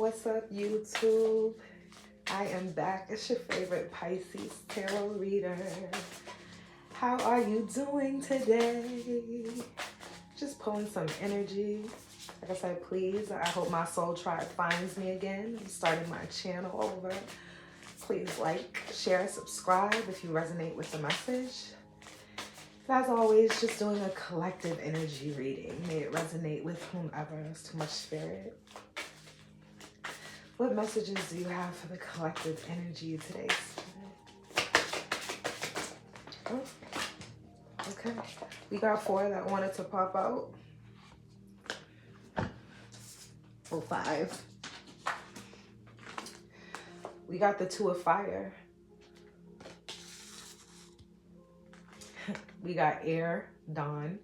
What's up, YouTube? I am back. It's your favorite Pisces tarot reader. How are you doing today? Just pulling some energy. Like I said, please, I hope my soul tribe finds me again. I'm starting my channel over. Please like, share, subscribe if you resonate with the message. And as always, just doing a collective energy reading. May it resonate with whomever has too much spirit. What messages do you have for the collective energy today, Spirit? Oh, okay. We got 4 that wanted to pop out. Oh, 5. We got the 2 of fire. We got air, dawn,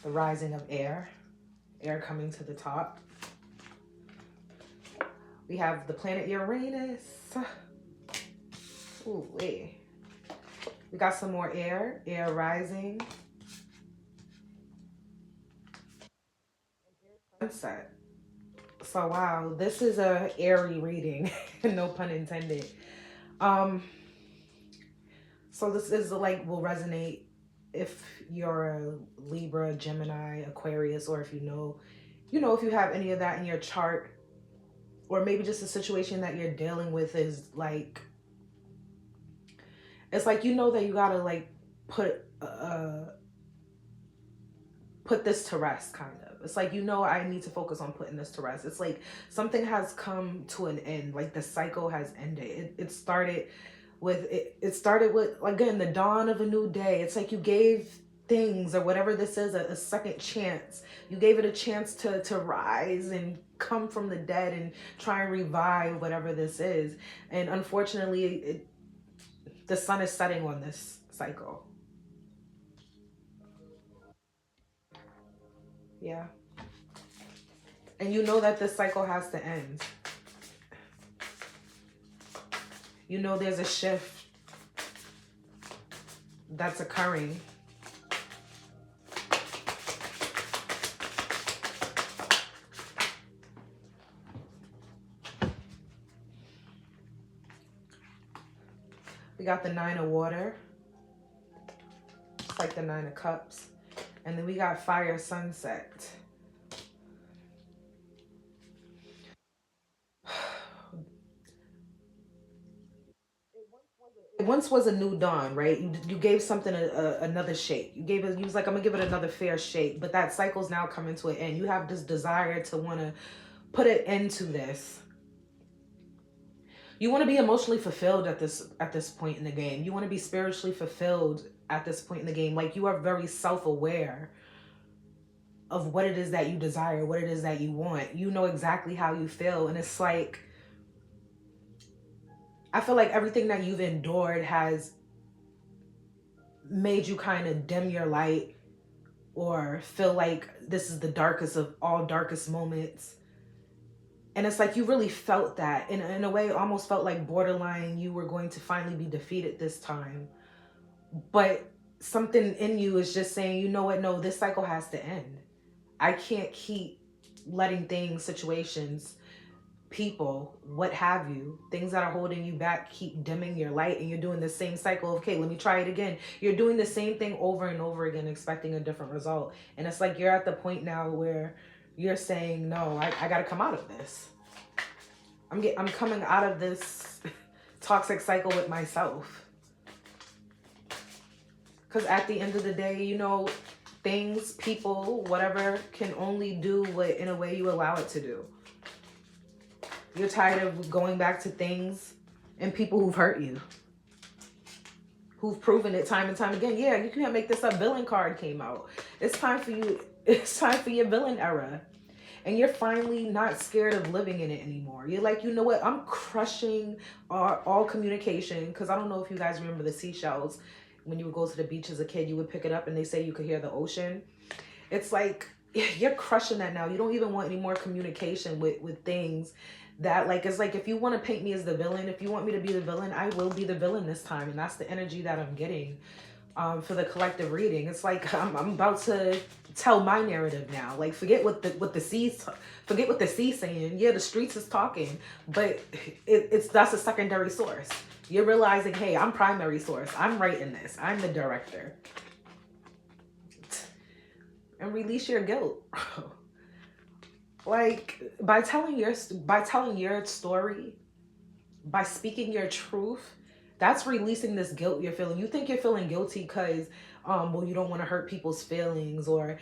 the rising of air coming to the top. We have the planet Uranus. Ooh, wait. We got some more air rising. Sunset. So wow, this is a airy reading, no pun intended. So this is like will resonate if you're a Libra, Gemini, Aquarius, or if you know if you have any of that in your chart. Or maybe just a situation that you're dealing with is like, it's like, you know that you gotta like put this to rest, kind of. It's like, I need to focus on putting this to rest. It's like something has come to an end, like the cycle has ended. It started with, again, the dawn of a new day. It's like you gave things or whatever this is a second chance. You gave it a chance to rise and come from the dead and try and revive whatever this is. And unfortunately, the sun is setting on this cycle. Yeah. And you know that this cycle has to end. You know there's a shift that's occurring. We got the 9 of water. It's like the 9 of cups. And then we got fire sunset. It once was a new dawn, right? You gave something another shape. You was like, I'm gonna give it another fair shape. But that cycle's now coming to an end. You have this desire to want to put an end to this. You want to be emotionally fulfilled at this point in the game. You want to be spiritually fulfilled at this point in the game. Like, you are very self-aware of what it is that you desire, what it is that you want. You know exactly how you feel. And it's like, I feel like everything that you've endured has made you kind of dim your light or feel like this is the darkest of all darkest moments. And it's like you really felt that. In a way, it almost felt like borderline you were going to finally be defeated this time. But something in you is just saying, you know what? No, this cycle has to end. I can't keep letting things, situations, people, what have you, things that are holding you back keep dimming your light, and you're doing the same cycle of, okay, let me try it again. You're doing the same thing over and over again, expecting a different result. And it's like you're at the point now where you're saying, no, I got to come out of this. I'm coming out of this toxic cycle with myself. Because at the end of the day, things, people, whatever can only do what in a way you allow it to do. You're tired of going back to things and people who've hurt you, who've proven it time and time again. Yeah, you can't make this up. Villain card came out. It's time for you. It's time for your villain era. And you're finally not scared of living in it anymore. You're like, you know what? I'm crushing all communication. Because I don't know if you guys remember the seashells. When you would go to the beach as a kid, you would pick it up and they say you could hear the ocean. It's like, you're crushing that now. You don't even want any more communication with things that, like, it's like, if you want to paint me as the villain, if you want me to be the villain, I will be the villain this time. And that's the energy that I'm getting. for the collective reading. It's like I'm about to tell my narrative now. Like, forget what the C's saying. Yeah, the streets is talking, but that's a secondary source. You're realizing, hey, I'm primary source. I'm writing this. I'm the director. And release your guilt. Like, by telling your story, by speaking your truth, that's releasing this guilt you're feeling. You think you're feeling guilty because well, you don't want to hurt people's feelings, or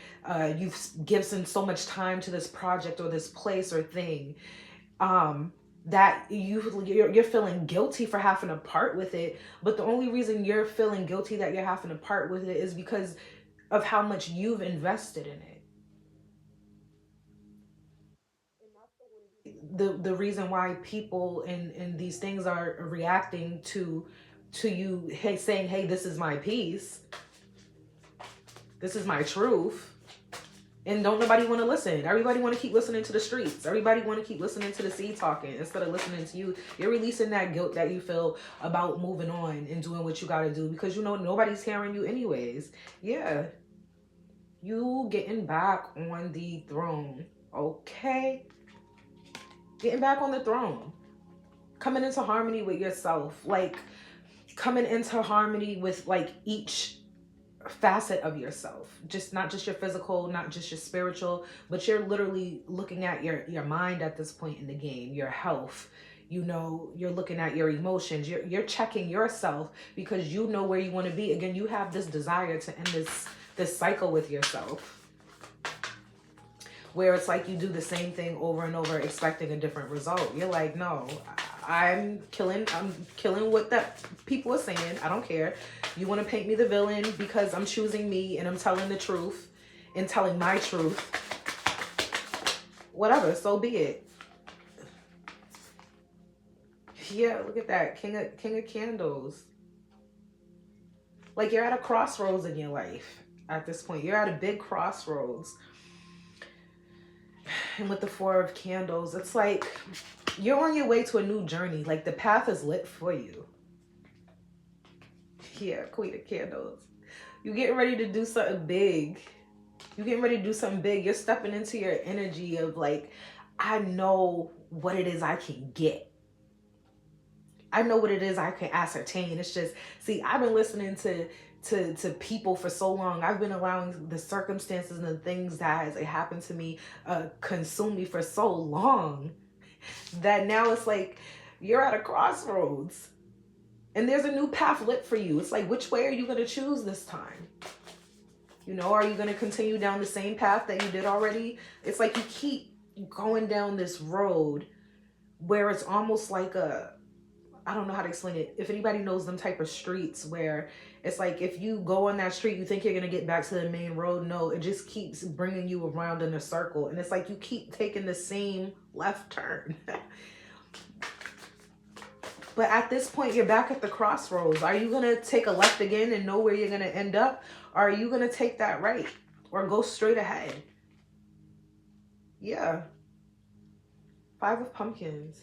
you've given so much time to this project or this place or thing, that you're feeling guilty for having to part with it. But the only reason you're feeling guilty that you're having to part with it is because of how much you've invested in it. The reason why people and these things are reacting to you, hey, saying, hey, this is my piece, this is my truth, and don't nobody want to listen. Everybody want to keep listening to the streets. Everybody want to keep listening to the seed talking instead of listening to you. You're releasing that guilt that you feel about moving on and doing what you got to do, because you know nobody's hearing you anyways. Yeah, you getting back on the throne, okay? Getting back on the throne, coming into harmony with yourself, like coming into harmony with like each facet of yourself, just not just your physical, not just your spiritual, but you're literally looking at your mind at this point in the game, your health. You know, you're looking at your emotions, you're checking yourself, because you know where you want to be. Again, you have this desire to end this cycle with yourself, where it's like you do the same thing over and over expecting a different result. You're like, no, I'm killing what that people are saying. I don't care. You want to paint me the villain because I'm choosing me and I'm telling the truth and telling my truth. Whatever, so be it. Yeah, look at that. King of Candles. Like, you're at a crossroads in your life at this point. You're at a big crossroads. And with the Four of Candles, it's like you're on your way to a new journey. Like, the path is lit for you. Yeah, Queen of Candles. You're getting ready to do something big. You're getting ready to do something big. You're stepping into your energy of like, I know what it is I can get. I know what it is I can ascertain. It's just, see, I've been listening to people for so long. I've been allowing the circumstances and the things that has happened to me consume me for so long, that now it's like you're at a crossroads and there's a new path lit for you. It's like, which way are you going to choose this time? You know, are you going to continue down the same path that you did already? It's like you keep going down this road where it's almost like I don't know how to explain it. If anybody knows them type of streets where it's like, if you go on that street, you think you're going to get back to the main road. No, it just keeps bringing you around in a circle. And it's like you keep taking the same left turn. But at this point, you're back at the crossroads. Are you going to take a left again and know where you're going to end up? Or are you going to take that right or go straight ahead? Yeah. Five of Pumpkins.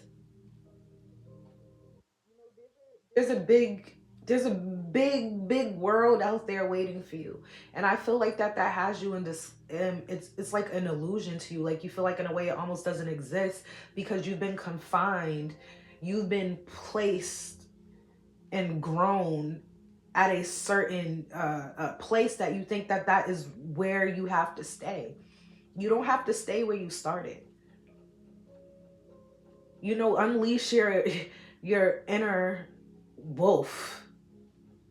There's a big world out there waiting for you, and I feel like that has you in this it's like an illusion to you. Like, you feel like in a way it almost doesn't exist because you've been confined, you've been placed and grown at a certain place that you think that is where you have to stay. You don't have to stay where you started. You know, unleash your inner wolf.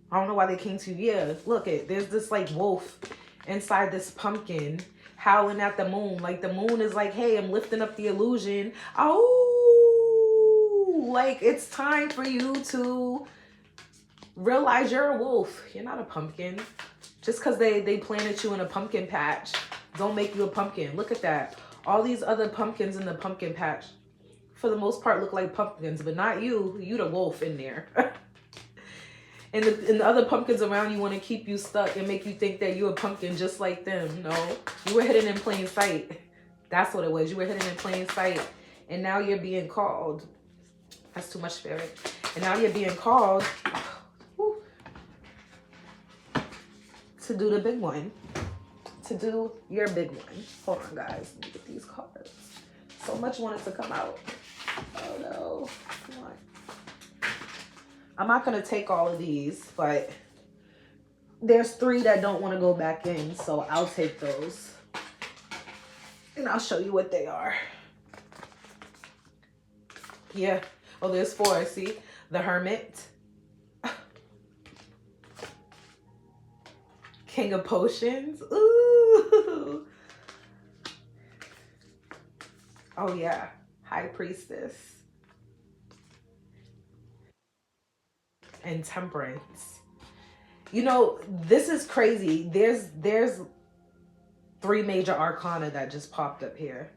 I don't know why they came to you. Yeah, look, there's this like wolf inside this pumpkin howling at the moon. Like, the moon is like, hey, I'm lifting up the illusion. Oh, like, it's time for you to realize you're a wolf. You're not a pumpkin. Just because they planted you in a pumpkin patch don't make you a pumpkin. Look at that. All these other pumpkins in the pumpkin patch, for the most part, look like pumpkins, but not you. You the wolf in there. And the other pumpkins around you want to keep you stuck and make you think that you're a pumpkin just like them. No, you were hidden in plain sight. That's what it was. You were hidden in plain sight. And now you're being called. That's too much, spirit. And now you're being called. to do the big one. To do your big one. Hold on, guys. Let me get these cards. So much wanted to come out. Oh no. Come on. I'm not going to take all of these, but there's 3 that don't want to go back in, so I'll take those. And I'll show you what they are. Yeah. Oh, there's 4. See? The Hermit. King of Potions. Ooh. Oh, yeah. High Priestess. And Temperance. You know, this is crazy. There's 3 major arcana that just popped up here.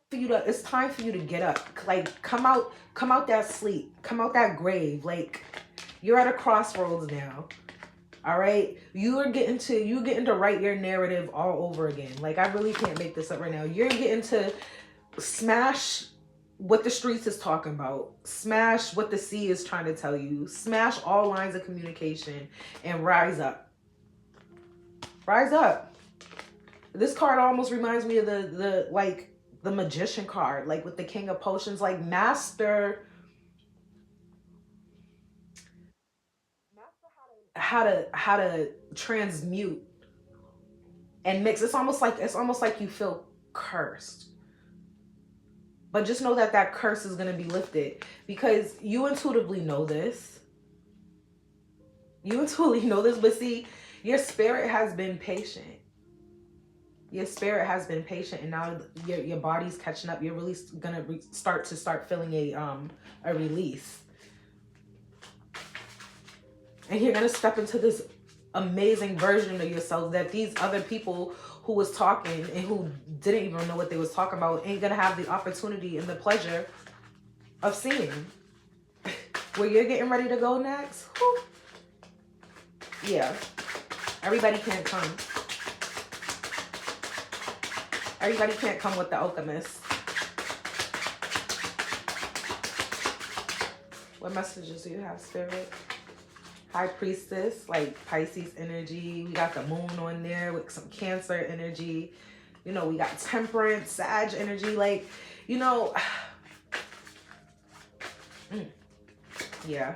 It's time for you to get up. Like, come out that sleep. Come out that grave. Like, you're at a crossroads now. All right, you're getting to write your narrative all over again. Like, I really can't make this up right now. You're getting to smash what the streets is talking about, smash what the sea is trying to tell you, smash all lines of communication, and rise up. Rise up. This card almost reminds me of the Magician card, like with the King of Potions, like master how to transmute and mix. It's almost like you feel cursed, but just know that that curse is going to be lifted, because you intuitively know this. But see, your spirit has been patient. Your spirit has been patient, and now your body's catching up. You're really gonna start feeling a release, and you're gonna step into this amazing version of yourself that these other people who was talking and who didn't even know what they was talking about ain't gonna have the opportunity and the pleasure of seeing. Where you're getting ready to go next, whew. Yeah, everybody can't come. Everybody can't come with the Alchemist. What messages do you have, Spirit? High Priestess, like Pisces energy. We got the moon on there with some Cancer energy. You know, we got Temperance, Sag energy. Like, you know, yeah.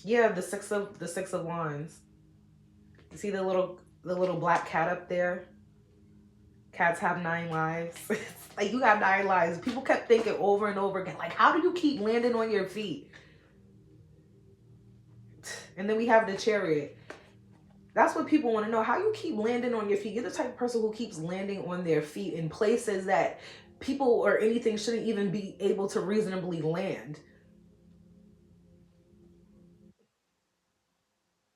The six of Wands. You see the little black cat up there? Cats have 9 lives. Like, you got 9 lives. People kept thinking over and over again, like, how do you keep landing on your feet? And then we have the Chariot. That's what people want to know. How you keep landing on your feet. You're the type of person who keeps landing on their feet in places that people or anything shouldn't even be able to reasonably land.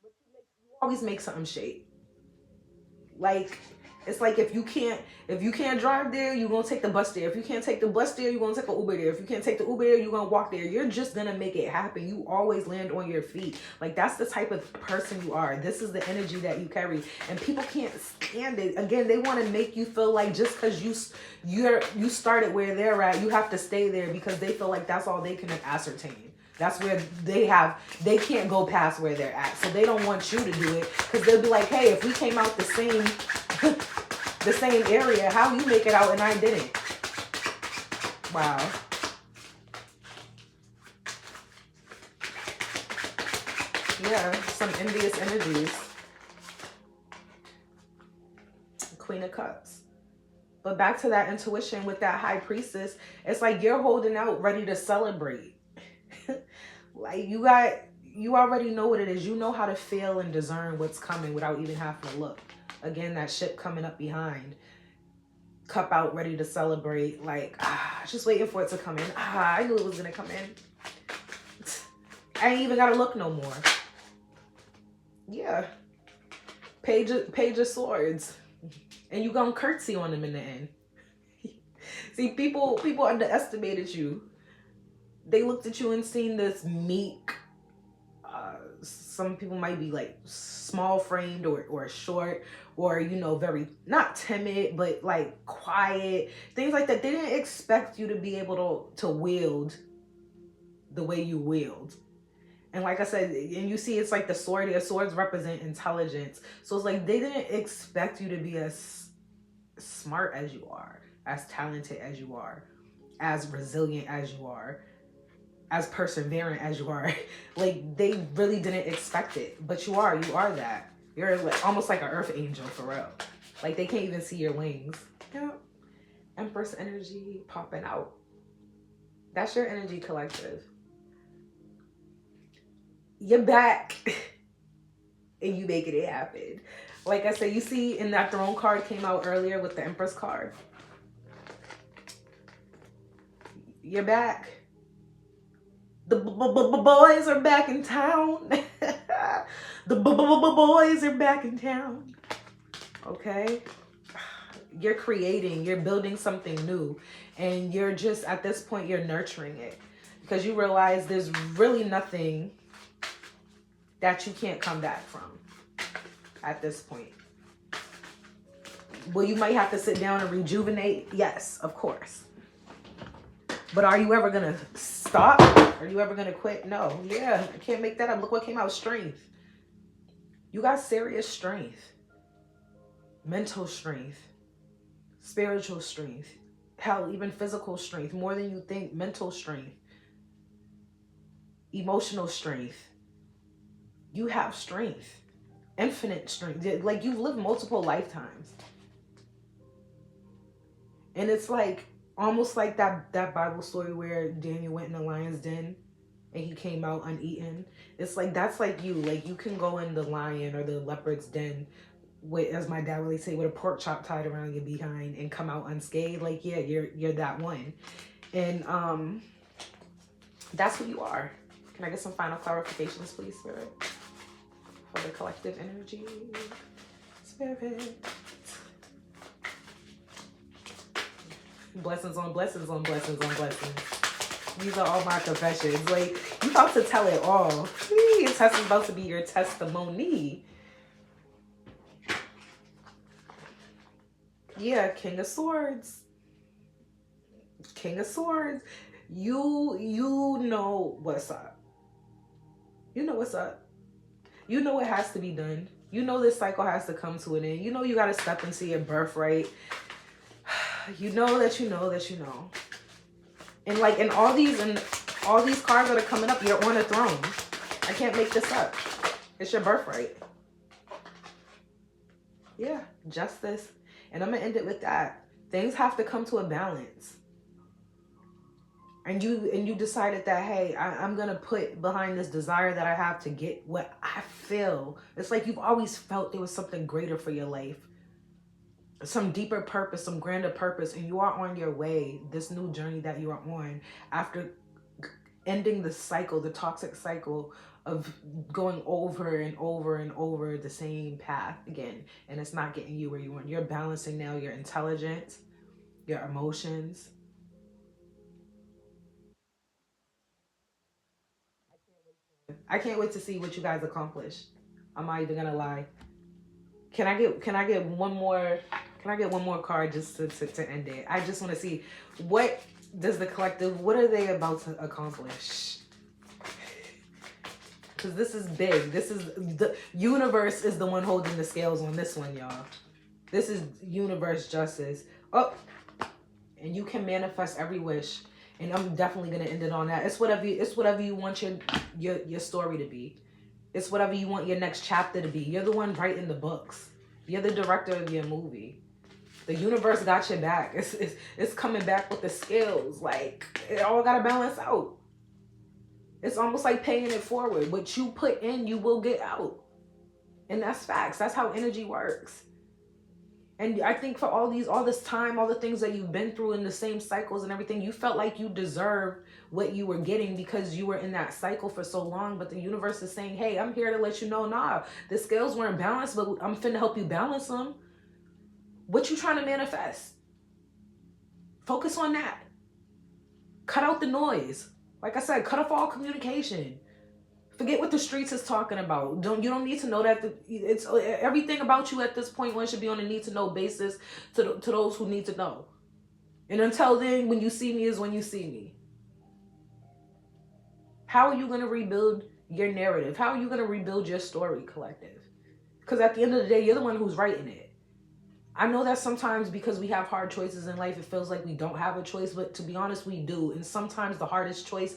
You always make something shake. Like, it's like if you can't drive there, you're gonna take the bus there. If you can't take the bus there, you're gonna take an Uber there. If you can't take the Uber there, you're gonna walk there. You're just gonna make it happen. You always land on your feet. Like, that's the type of person you are. This is the energy that you carry, and people can't stand it. Again, they want to make you feel like just because you started where they're at, you have to stay there, because they feel like that's all they can ascertain. That's where they can't go past where they're at. So they don't want you to do it, because they'll be like, hey, if we came out the same area, how you make it out and I didn't? Wow. Yeah, some envious energies. Queen of Cups. But back to that intuition with that High Priestess, it's like you're holding out ready to celebrate. Like, you already know what it is. You know how to feel and discern what's coming without even having to look. Again, that ship coming up behind. Cup out, ready to celebrate. Like, just waiting for it to come in. I knew it was going to come in. I ain't even got to look no more. Yeah. Page of Swords. And you gonna curtsy on them in the end. See, people underestimated you. They looked at you and seen this meek, some people might be like small framed or short, or, you know, very not timid, but like quiet, things like that. They didn't expect you to be able to wield the way you wield. And like I said, and you see, it's like the swords represent intelligence. So it's like they didn't expect you to be as smart as you are, as talented as you are, as resilient as you are, as perseverant as you are. Like, they really didn't expect it, but you are that. You're like, almost like an earth angel for real. Like, they can't even see your wings. Yeah. Empress energy popping out. That's your energy, collective. You're back and you making it happen. Like I said, you see in that throne card came out earlier with the Empress card. You're back. The boys are back in town. The boys are back in town. Okay? You're creating, you're building something new. And you're just, at this point, you're nurturing it. Because you realize there's really nothing that you can't come back from at this point. Well, you might have to sit down and rejuvenate. Yes, of course. But are you ever going to stop? Are you ever going to quit? No. Yeah, I can't make that up. Look what came out. Strength. You got serious strength. Mental strength. Spiritual strength. Hell, even physical strength. More than you think. Mental strength. Emotional strength. You have strength. Infinite strength. Like, you've lived multiple lifetimes. And it's like, almost like that Bible story where Daniel went in the lion's den and he came out uneaten. It's like, that's like you. Like, you can go in the lion or the leopard's den with, as my dad would say, with a pork chop tied around your behind and come out unscathed. Like, yeah, you're that one. And that's who you are. Can I get some final clarifications, please, Spirit? For the collective energy. Spirit. Blessings on blessings on blessings on blessings. These are all my confessions. Like, you about to tell it all. Your test is about to be your testimony. Yeah, King of Swords. King of Swords. You know what's up. You know what's up. You know it has to be done. You know this cycle has to come to an end. You know you got to step into your birthright. You know that you know that you know. And like in all these cards that are coming up, you're on a throne. I can't make this up. It's your birthright. Yeah, justice. And I'm going to end it with that. Things have to come to a balance. And you decided that, hey, I'm going to put behind this desire that I have to get what I feel. It's like you've always felt there was something greater for your life. Some deeper purpose, some grander purpose, and you are on your way, this new journey that you are on, after ending the cycle, the toxic cycle of going over and over and over the same path again, and it's not getting you where you want. You're balancing now your intelligence, your emotions. I can't wait to see what you guys accomplish. I'm not even gonna lie. Can I get one more? Can I get one more card just to end it? I just want to see, what does the collective, what are they about to accomplish? Because this is big. This is, the universe is the one holding the scales on this one, y'all. This is universe justice. Oh, and you can manifest every wish. And I'm definitely gonna end it on that. It's whatever you want your story to be. It's whatever you want your next chapter to be. You're the one writing the books. You're the director of your movie. The universe got your back. It's coming back with the skills. Like, it all got to balance out. It's almost like paying it forward. What you put in, you will get out. And that's facts. That's how energy works. And I think for all this time, all the things that you've been through in the same cycles and everything, you felt like you deserved what you were getting because you were in that cycle for so long. But the universe is saying, hey, I'm here to let you know, nah, the scales weren't balanced, but I'm finna help you balance them. What you trying to manifest? Focus on that. Cut out the noise. Like I said, cut off all communication. Forget what the streets is talking about. You don't need to know that it's everything about you at this point. One should be on a need to know basis to those who need to know. And until then, when you see me is when you see me. How are you going to rebuild your narrative? How are you going to rebuild your story, collective? Because at the end of the day, you're the one who's writing it. I know that sometimes because we have hard choices in life, it feels like we don't have a choice, but to be honest, we do. And sometimes the hardest choice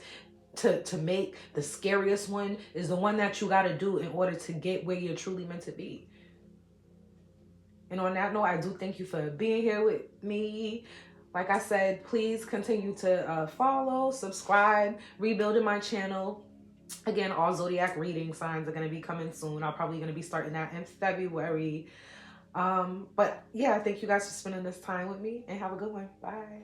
to make, the scariest one, is the one that you got to do in order to get where you're truly meant to be. And on that note, I do thank you for being here with me. Like I said, please continue to follow, subscribe, rebuilding my channel. Again, all zodiac reading signs are going to be coming soon. I'm probably going to be starting that in February. But yeah, thank you guys for spending this time with me, and have a good one. Bye.